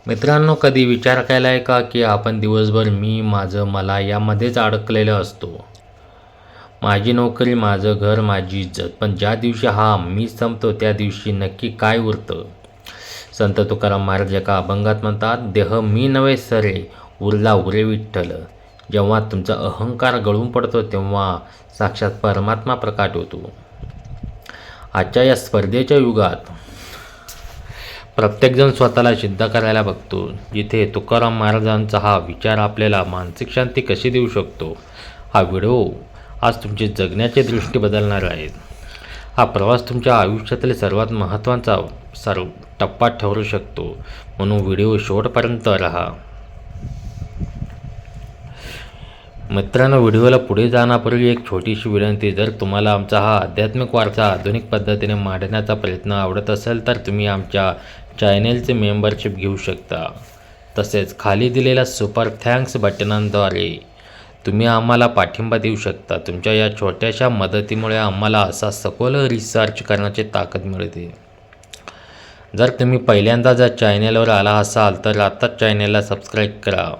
मित्रांनो, कधी विचार केला आहे का की आपण दिवसभर मी, माझं, मला यामध्येच अडकलेलो असतो. माझी नोकरी, माझं घर, माझी इज्जत. पण ज्या दिवशी हा मी संपतो त्या दिवशी नक्की काय उरतं? संत तुकाराम महाराज एका अभंगात म्हणतात, देह मी नव्हे सरे, उरला उरे विठ्ठल. जेव्हा तुमचा अहंकार गळून पडतो तेव्हा साक्षात परमात्मा प्रकाट होतो. आजच्या या स्पर्धेच्या युगात प्रत्येकजण स्वतःला सिद्ध करायला बघतो. जिथे तुकाराम महाराजांचा हा विचार आपल्याला मानसिक शांती कशी देऊ शकतो, हा व्हिडिओ आज तुमची जगण्याची दृष्टी बदलणार आहे. हा प्रवास तुमच्या आयुष्यातील सर्वात महत्त्वाचा टप्पा ठरू शकतो, म्हणून व्हिडिओ शेवटपर्यंत राहा. मित्रांनो, व्हिडिओला पुढे जाण्यापूर्वी एक छोटीशी विनंती. जर तुम्हाला आमचा हा आध्यात्मिक वारसा आधुनिक पद्धतीने मांडण्याचा प्रयत्न आवडत असेल तर तुम्ही आमच्या चॅनेलचे मेंबरशिप घेऊ शकता. तसेच खाली दिलेल्या सुपर थँक्स बटनांद्वारे तुम्ही आम्हाला पाठिंबा देऊ शकता. तुमच्या या छोट्याशा मदतीमुळे आम्हाला असा सखोल रिसर्च करण्याची ताकद मिळते. जर तुम्ही पहिल्यांदा जर चॅनेलवर आला असाल तर आत्ताच चॅनेलला सबस्क्राईब करा.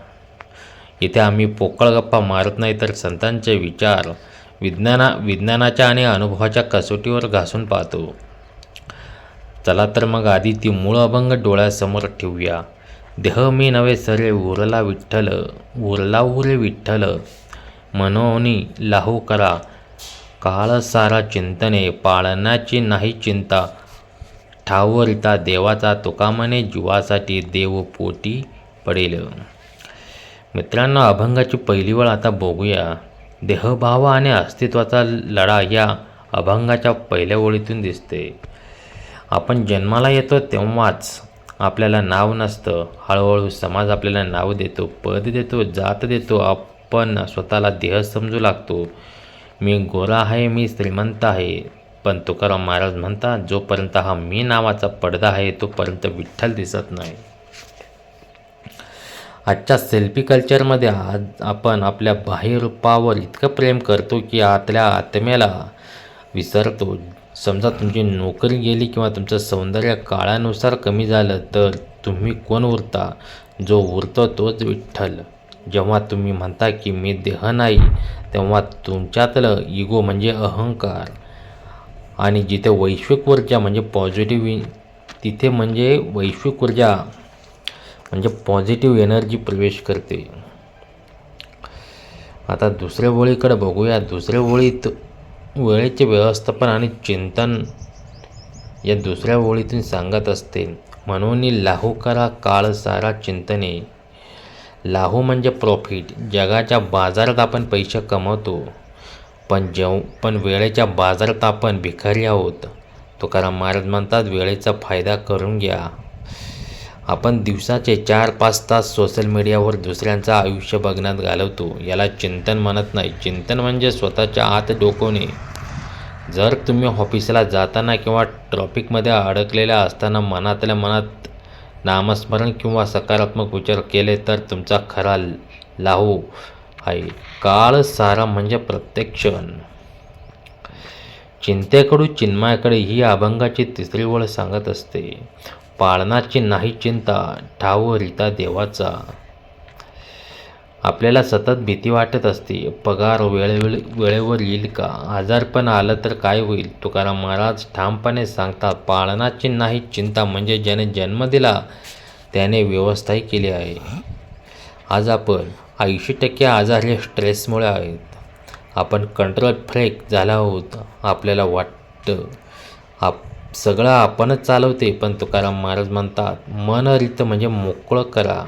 इथे आम्ही पोकळ गप्पा मारत नाही तर संतांचे विचार विज्ञानाच्या आणि अनुभवाच्या कसोटीवर घासून पाहतो. चला तर मग आधी ती मूळ अभंग डोळ्यासमोर ठेवूया. देह मी नव्हे सरे, उरला विठ्ठल, उरला उरे विठ्ठल. मनोनी लाहू करा काळ सारा चिंतने, पाळण्याची नाही चिंता, ठावरिता देवाचा. तुका म्हणे जीवासाठी देव पोटी पडेल. मित्रांनो, अभंगाची पहिली वेळ आता बघूया. देहभाव आणि अस्तित्वाचा लढा या अभंगाच्या पहिल्या ओळीतून दिसते. आपण जन्माला येतो तेव्हाच आपल्याला नाव नसतं. हळूहळू समाज आपल्याला नाव देतो, पद देतो, जात देतो. आपण स्वतःला देह समजू लागतो. मी गोरा आहे, मी श्रीमंत आहे. पण तुकाराम महाराज म्हणतात, जोपर्यंत हा मी नावाचा पडदा आहे तोपर्यंत विठ्ठल दिसत नाही. आजच्या सेल्फी कल्चरमध्ये आज आपण आपल्या बाह्य रूपावर इतकं प्रेम करतो की आतल्या आत्म्याला विसरतो. समजा तुमची नोकरी गेली किंवा तुमचं सौंदर्य काळानुसार कमी झालं तर तुम्ही कोण उरता? जो उरतो तोच विठ्ठल. जेव्हा तुम्ही म्हणता की मी देह नाही, तेव्हा तुमच्यातलं इगो म्हणजे अहंकार आणि जिथे वैश्विक ऊर्जा म्हणजे तिथे म्हणजे वैश्विक ऊर्जा म्हणजे पॉझिटिव्ह एनर्जी प्रवेश करते. आता दुसऱ्या ओळीकडे बघूया. दुसऱ्या ओळीत वेळेचे व्यवस्थापन आणि चिंतन या दुसऱ्या ओळीतून सांगत असते. म्हणून लाहू करा काळ सारा चिंतने. लाहू म्हणजे प्रॉफिट. जगाच्या बाजारात आपण पैसे कमवतो, पण वेळेच्या बाजारात आपण भिकारी आहोत. तुकाराम महाराज म्हणतात, वेळेचा फायदा करून घ्या. आपण दिवसाचे 4-5 तास सोशल मीडियावर दुसऱ्यांचं आयुष्य बघण्यात घालवतो. याला चिंतन म्हणत नाही. चिंतन म्हणजे स्वतःच्या आत डोकवणे. जर तुम्ही ऑफिसला जाताना किंवा ट्रॉफिकमध्ये अडकलेल्या असताना मनातल्या मनात नामस्मरण किंवा सकारात्मक विचार केले तर तुमचा खरा लाहू आहे. काळ सारा म्हणजे प्रत्येक क्षण. चिंतेकडून चिन्मयाकडे ही अभंगाची तिसरी ओळ सांगत असते. पाळणाची नाही चिंता, ठावरिता देवाचा. आपल्याला सतत भीती वाटत असते. पगार वेळेवर येईल का? आजारपण आलं तर काय होईल? तुकाराम महाराज ठामपणे सांगतात, पाळणाची नाही चिंता म्हणजे ज्याने जन्म दिला त्याने व्यवस्थाही केली आहे. आज आपण 80% आजार हे स्ट्रेसमुळे आहेत. आपण कंट्रोल फ्रेक झाला आहोत. आपल्याला वाटतं सगळं आपणच चालवते. पण तुकाराम महाराज म्हणतात, मन रित म्हणजे मोकळं करा.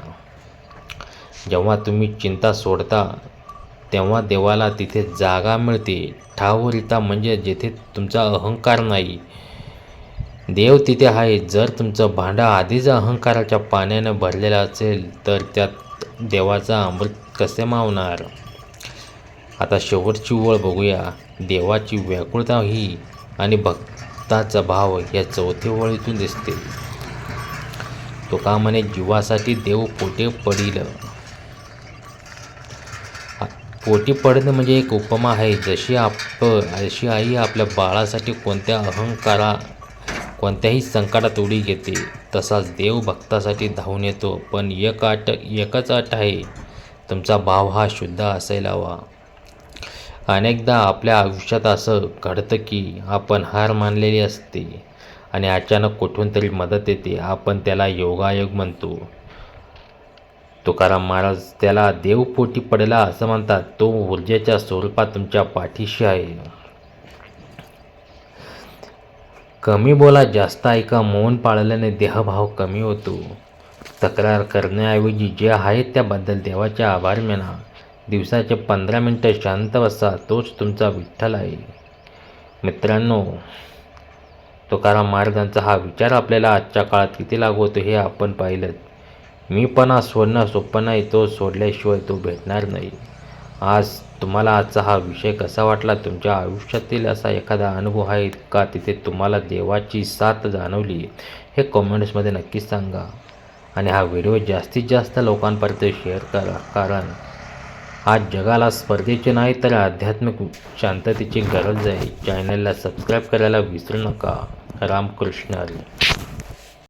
जेव्हा तुम्ही चिंता सोडता तेव्हा देवाला तिथे जागा मिळते. ठावरिता म्हणजे जिथे तुमचा अहंकार नाही, देव तिथे आहे. जर तुमचं भांडं आधीच अहंकाराच्या पाण्यानं भरलेलं असेल तर त्यात देवाचा अमृत कसे मावणार? आता शेवटची ओळ बघूया. देवाची व्याकुळता ही आणि भक्ताचा भाव या चौथ्या ओळीतून दिसते. तुका म्हणे जीवासाठी देव पोटी पडील. पोटी पडणं म्हणजे एक उपमा आहे. जशी आई आपल्या बाळासाठी कोणत्याही संकटात उडी घेते, तसाच देव भक्तासाठी धावून येतो. पण एकच अट आहे, तुमचा भाव हा शुद्ध असायला हवा. अनेकदा आपल्या आयुष्यात असं घडतं की आपण हार मानलेली असते आणि अचानक कुठून तरी मदत येते. आपण त्याला योगायोग म्हणतो. तुकाराम महाराज त्याला देवपोटी पडला असं म्हणतात. तो ऊर्जेच्या स्वरूपात तुमच्या पाठीशी आहे. कमी बोला, जास्त ऐका. मौन पाळल्याने देहभाव कमी होतो. तक्रार करण्याऐवजी जे आहे त्याबद्दल देवाचे आभार माना. दिवसाचे 15 मिनिटं शांत बसा, तोच तुमचा विठ्ठल आहे. मित्रांनो, तुकाराम महाराजांचा हा विचार आपल्याला आजच्या काळात किती लागू होतो हे आपण पाहिलं. मीपणा सोडणं सोपं नाही, तो सोडल्याशिवाय तो भेटणार नाही. तुम्हाला आजचा हा विषय कसा वाटला? तुमच्या आयुष्यातील असा एखादा अनुभव आहे का तिथे तुम्हाला देवाची साथ जाणवली? हे कमेंट्समध्ये नक्कीच सांगा आणि हा व्हिडिओ जास्तीत जास्त लोकांपर्यंत शेअर करा. कारण आज जगाला स्पर्धेची नाही तर आध्यात्मिक शांततेची गरज आहे. चॅनलला सबस्क्राईब करायला विसरू नका. रामकृष्ण हरी.